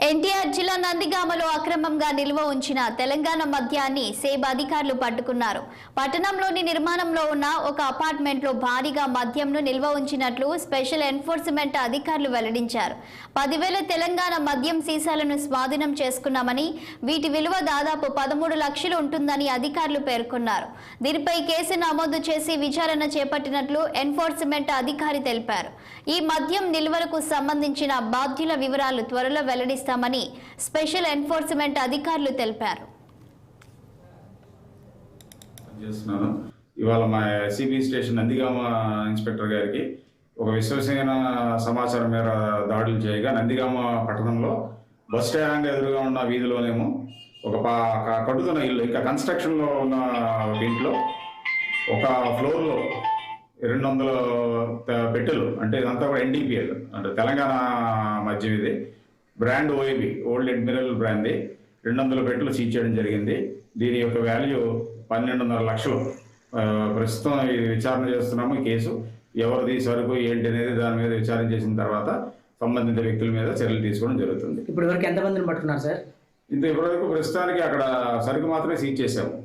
ఎన్టీఆర్ జిల్లా నందిగామలో అక్రమంగా నిల్వ ఉంచిన తెలంగాణ మద్యాన్ని సేబ్ అధికారులు పట్టుకున్నారు. పట్టణంలోని నిర్మాణంలో ఉన్న ఒక అపార్ట్మెంట్లో భారీగా మద్యంను నిల్వ ఉంచినట్లు స్పెషల్ ఎన్ఫోర్స్మెంట్ అధికారులు వెల్లడించారు. 10,000 తెలంగాణ మద్యం సీసాలను స్వాధీనం చేసుకున్నామని, వీటి విలువ దాదాపు 13 లక్షలు ఉంటుందని అధికారులు పేర్కొన్నారు. దీనిపై కేసు నమోదు చేసి విచారణ చేపట్టినట్లు ఎన్ఫోర్స్మెంట్ అధికారి తెలిపారు. ఈ మద్యం నిల్వలకు సంబంధించిన బాధ్యుల వివరాలు త్వరలో వెల్లడిస్తామని స్పెషల్ ఎన్ఫోర్స్మెంట్ అధికారులు తెలిపారు. ఇవాళ మా సిబి స్టేషన్ నందిగామ ఇన్స్పెక్టర్ గారికి ఒక విశ్వసనీయ సమాచారం మేర దాడులు చేయగా నందిగామ పట్టణంలో బస్ స్టాండ్ ఎదురుగా ఉన్న వీధిలోనేమో ఒక కడుతున్న ఇల్లు, ఇంకా కన్స్ట్రక్షన్లో ఉన్న ఇంట్లో ఒక ఫ్లోర్లో 200 పెట్టెలు, అంటే ఇదంతా కూడా ఎన్డీపీఎల్ అంటే తెలంగాణ మద్యం, ఇది బ్రాండ్ ఓఏబి ఓల్డ్ అడ్మిరల్ బ్రాండ్, 200 పెట్టెలు సీజ్ చేయడం జరిగింది. దీని యొక్క వాల్యూ 12.5 లక్షలు. ప్రస్తుతం ఇది విచారణ చేస్తున్నాము. ఈ కేసు ఎవరిది సరుకు ఏంటి అనేది దాని మీద విచారణ చేసిన తర్వాత సంబంధిత వ్యక్తుల మీద చర్యలు తీసుకోవడం జరుగుతుంది. ఇప్పుడు వరకు ఎంతమందిని పట్టుకున్నారు సార్? ఇప్పటివరకు ప్రస్తుతానికి అక్కడ సరుకు మాత్రమే సీజ్ చేశాము.